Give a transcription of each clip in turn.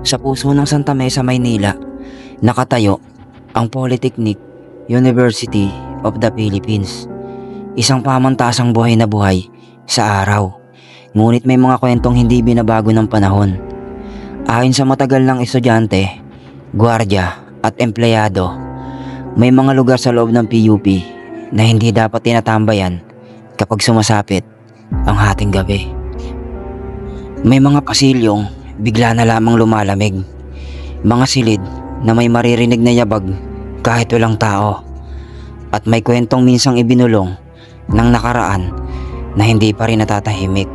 Sa puso ng Santa Mesa, Maynila, nakatayo ang Polytechnic University of the Philippines. Isang pamantasang buhay na buhay sa araw. Ngunit may mga kwentong hindi binabago ng panahon. Ayon sa matagal ng estudyante, gwardiya at empleyado, may mga lugar sa loob ng PUP na hindi dapat tinatambayan kapag sumasapit ang hating gabi. May mga pasilyong bigla na lamang lumalamig, mga silid na may maririnig na yabag kahit walang tao, at may kwentong minsang ibinulong ng nakaraan na hindi pa rin natatahimik.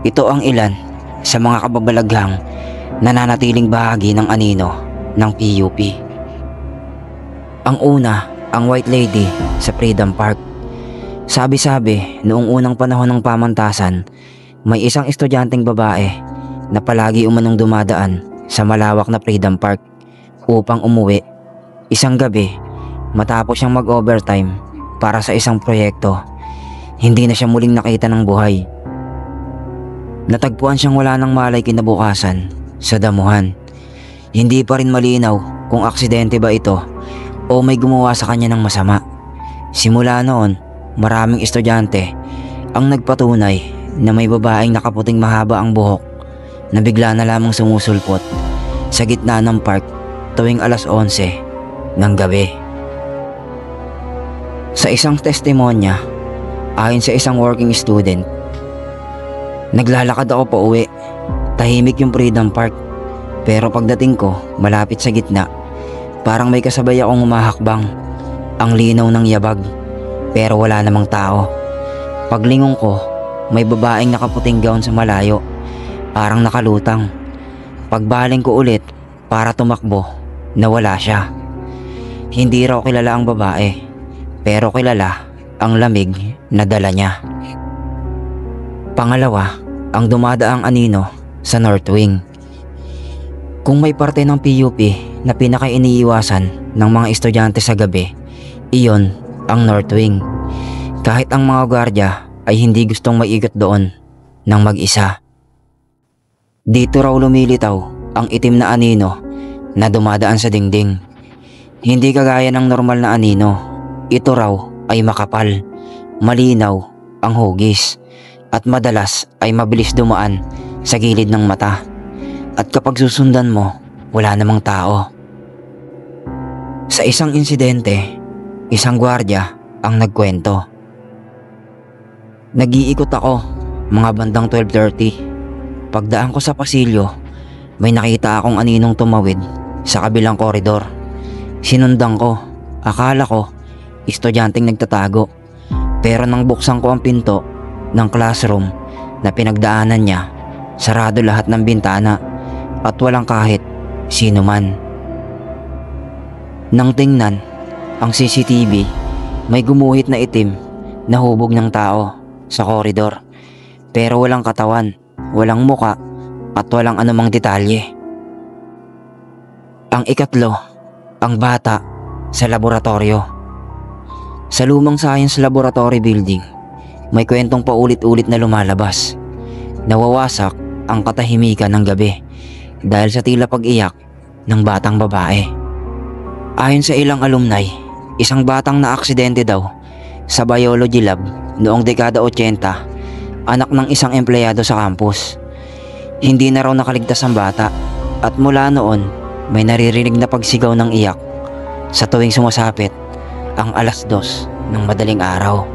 Ito ang ilan sa mga kababalaghang nananatiling bahagi ng anino ng PUP. Ang una, ang White Lady sa Freedom Park. Sabi-sabi noong unang panahon ng pamantasan, may isang estudyanteng babae na palagi umanong dumadaan sa malawak na Freedom Park upang umuwi. Isang gabi, matapos siyang mag-overtime para sa isang proyekto, hindi na siya muling nakita ng buhay. Natagpuan siyang wala ng malay kinabukasan sa damuhan. Hindi pa rin malinaw kung aksidente ba ito o may gumawa sa kanya ng masama. Simula noon, maraming estudyante ang nagpatunay na may babaeng nakaputing mahaba ang buhok na bigla na lamang sumusulpot sa gitna ng park tuwing alas 11 ng gabi. Sa isang testimonya, ayon sa isang working student, naglalakad ako pa uwi. Tahimik yung Freedom Park, pero pagdating ko malapit sa gitna, parang may kasabay akong humahakbang. Ang linaw ng yabag, pero wala namang tao. Paglingon ko, may babaeng nakaputing gown sa malayo, parang nakalutang. Pagbaling ko ulit para tumakbo, nawala siya. Hindi raw kilala ang babae, pero kilala ang lamig na dala niya. Pangalawa, ang dumadaang anino sa North Wing. Kung may parte ng PUP na pinaka-iniiwasan ng mga estudyante sa gabi, iyon ang North Wing. Kahit ang mga gwardiya ay hindi gustong maiikot doon ng mag-isa. Dito raw lumilitaw ang itim na anino na dumadaan sa dingding. Hindi kagaya ng normal na anino. Ito raw ay makapal, malinaw ang hugis, at madalas ay mabilis dumaan sa gilid ng mata. At kapag susundan mo, wala namang tao. Sa isang insidente, isang gwardiya ang nagkwento. Nag-iikot ako mga bandang 12:30. Pagdaan ko sa pasilyo, may nakita akong aninong tumawid sa kabilang koridor. Sinundan ko. Akala ko estudyanteng nagtatago, pero nang buksan ko ang pinto ng classroom na pinagdaanan niya, sarado lahat ng bintana at walang kahit sino man. Nang tingnan ang CCTV, may gumuhit na itim na hubog ng tao sa koridor, pero walang katawan, walang muka at walang anumang detalye. Ang ikatlo, ang bata sa laboratorio. Sa lumang science laboratory building, may kwentong paulit-ulit na lumalabas. Nawawasak ang katahimikan ng gabi dahil sa tila pag-iyak ng batang babae. Ayon sa ilang alumni, isang batang na-aksidente daw sa biology lab noong dekada 80, anak ng isang empleyado sa campus. Hindi na raw nakaligtas ang bata, at mula noon may naririnig na pagsigaw ng iyak sa tuwing sumasapit ang alas 2 ng madaling araw.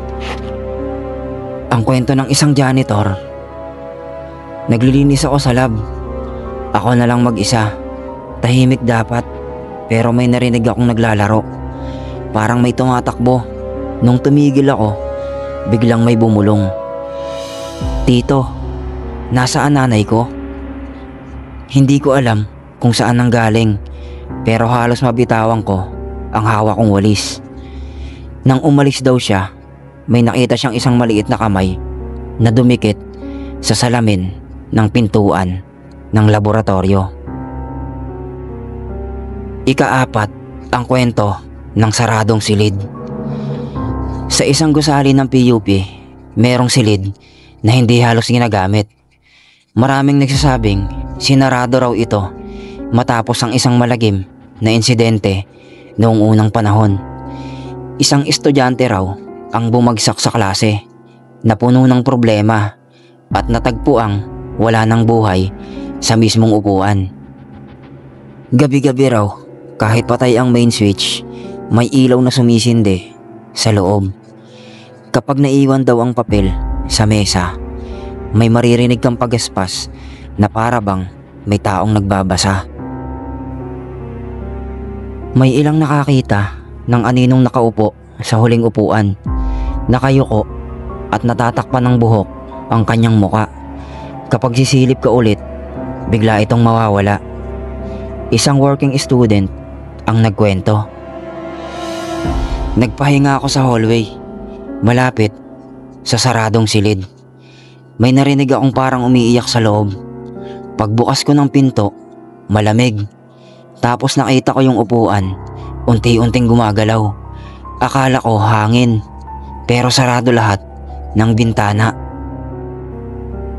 Ang kwento ng isang janitor. Naglilinis ako sa lab. Ako na lang mag-isa. Tahimik dapat, pero may narinig akong naglalaro. Parang may tumatakbo. Nung tumigil ako, biglang may bumulong. "Tito, nasaan nanay ko?" Hindi ko alam kung saan nanggaling, pero halos mabitawan ko ang hawak kong walis. Nang umalis daw siya, may nakita siyang isang maliit na kamay na dumikit sa salamin ng pintuan ng laboratorio. Ika-4, ang kwento ng saradong silid. Sa isang gusali ng PUP, merong silid na hindi halos ginagamit. Maraming nagsasabing sinarado raw ito matapos ang isang malagim na insidente noong unang panahon. Isang estudyante raw ang bumagsak sa klase na puno ng problema at natagpuang wala ng buhay sa mismong upuan. Gabi-gabi raw, kahit patay ang main switch, may ilaw na sumisindi sa loob. Kapag naiwan daw ang papel sa mesa, may maririnig kang pagaspas na para bang may taong nagbabasa. May ilang nakakita ng aninong nakaupo sa huling upuan, nakayuko at natatakpan ng buhok ang kanyang muka. Kapag sisilip ka ulit, bigla itong mawawala. Isang working student ang nagkwento. Nagpahinga ako sa hallway, malapit sa saradong silid. May narinig akong parang umiiyak sa loob. Pagbukas ko ng pinto, malamig. Tapos nakita ko yung upuan, unti-unting gumagalaw. Akala ko hangin, pero sarado lahat ng bintana.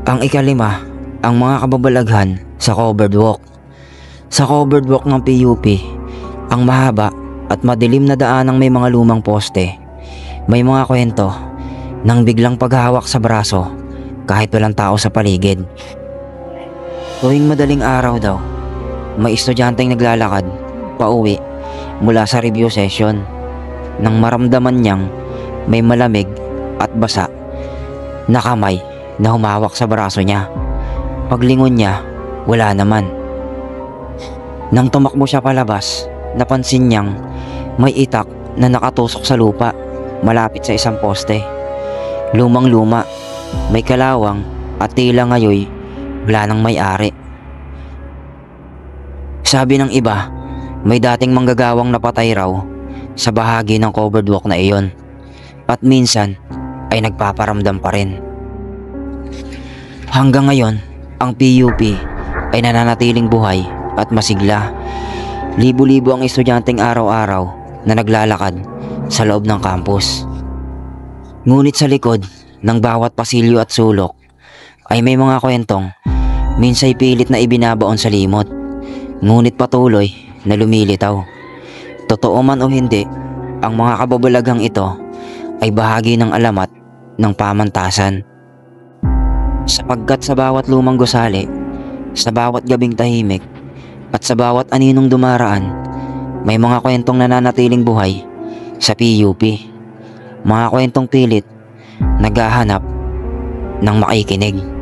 Ang ikalima, ang mga kababalaghan sa covered walk. Sa covered walk ng PUP, ang mahaba at madilim na daanang may mga lumang poste. May mga kwento ng biglang paghahawak sa braso kahit walang tao sa paligid. Tuwing madaling araw daw, may estudyanteng naglalakad pauwi mula sa review session nang maramdaman niyang may malamig at basa na kamay na humawak sa braso niya. Paglingon niya, wala naman. Nang tumakbo siya palabas, napansin niyang may itak na nakatusok sa lupa malapit sa isang poste. Lumang-luma, may kalawang at tila ngayoy wala nang may-ari. Sabi ng iba, may dating manggagawang napatay raw sa bahagi ng covered walk na iyon at minsan ay nagpaparamdam pa rin. Hanggang ngayon, ang PUP ay nananatiling buhay at masigla. Libo-libo ang estudyanteng araw-araw na naglalakad sa loob ng campus. Ngunit sa likod ng bawat pasilyo at sulok ay may mga kwentong minsay pilit na ibinabaon sa limot, ngunit patuloy na lumilitaw. Totoo man o hindi, ang mga kababalaghang ito ay bahagi ng alamat ng pamantasan. Sapagkat sa bawat lumang gusali, sa bawat gabing tahimik, at sa bawat aninong dumaraan, may mga kwentong nananatiling buhay sa PUP. Mga kwentong pilit naghahanap ng makikinig.